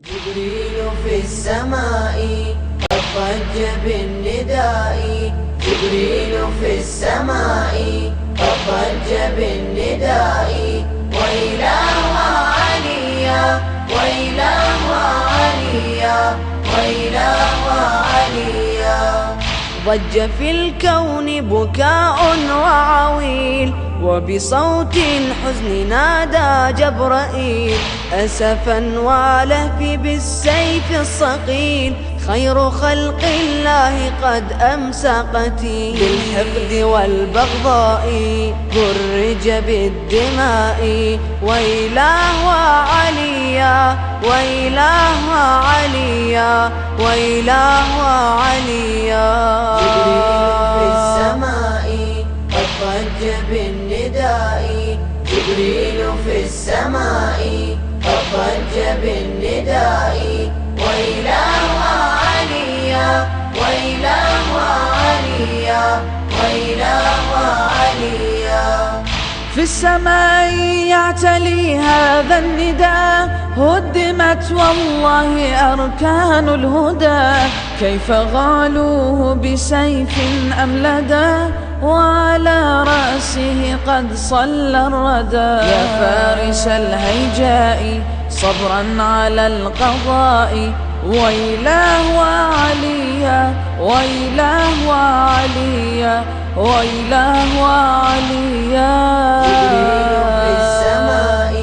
جبريل في السماء قد ضج بالنداء. جبريل في السماء قد ضج بالنداء. وإله عليا وإله عليا وإله عليا. ضج في الكون بكاء وعويل، وبصوت الحزن نادى جبرائيل. أسفا ولهفي بالسيف الصقيل، خير خلق الله قد أمسى قتيل. بالحقد والبغضاء برج بالدماء. وإله عليا وإله عليا وإله عليا. جبريل في السماء قد ضج بالنداء. جبريل في السماء قد ضج بالنداء. وإله عليا وإله عليا وإله عليا. في السماء يعتلي هذا النداء، هدمت والله أركان الهدى. كيف غالوه بسيف أملدا، وعلى رأسه قد صلى الردى. يا فارس الهيجاء صبرا على القضاء. وإله عليا وإله عليا وإله عليا. جبريل في السماء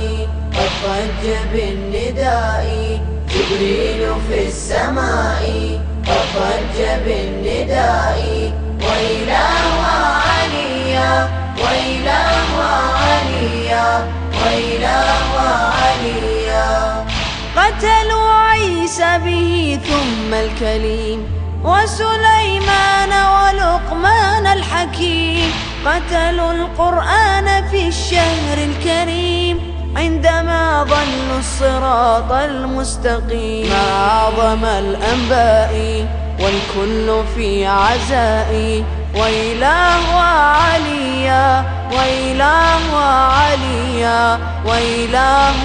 قد ضج بالنداء. جبريل في السماء قد ضج بالنداء. وإله عليا وإله عليا وإله عليا. قتلوا عيسى به ثم الكليم، وسليمان ولقمان الحكيم. قتلوا القرآن في الشهر الكريم، عندما ضلوا الصراط المستقيم. ما أعظم الأنباء والكل في عزاء. وإله عليا وإله عليا وإله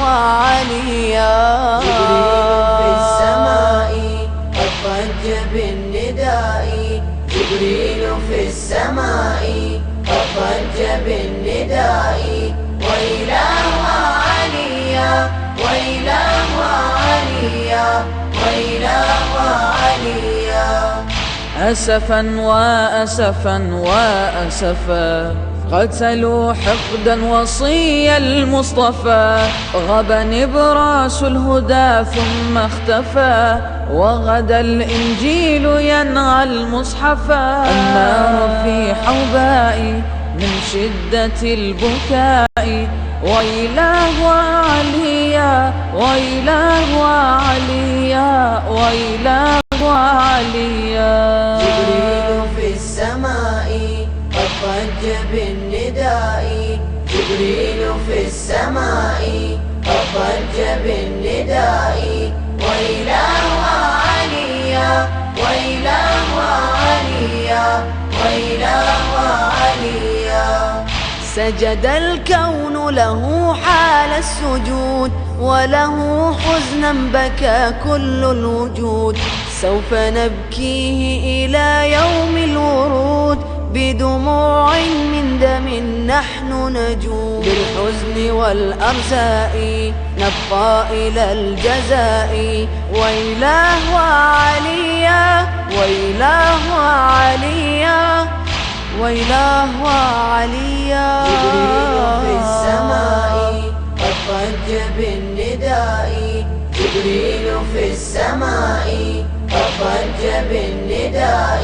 عليا. جبريل في السماء قد ضج بالنداء. جبريل في السماء قد ضج بالنداء. وإله عليا وإله عليا وإله عليا. أسفا وأسفا وأسفا، قتلوا حقدا وصي المصطفى. غبا نبراس الهدى ثم اختفى، وغدا الإنجيل ينغى المصحفا. النار في حوبائي من شدة البكاء. وإله عليا وإله عليا وإله عليا. جبريل في السماء قد ضج بالنداء. جبريل في السماء قد ضج بالنداء. وإله عليا وإله عليا وإله عليا. سجد الكون له حال السجود، وله حزنا بكى كل الوجود. سوف نبكيه إلى يوم الورود، بدموع من دم نحن نجود. بالحزن والأرزاء نبقى إلى الجزاء. وإله عليا وإله عليا وإله عليا. جبريل في السماء قد ضج بالنداء. جبريل في السماء قد ضج بالنداء.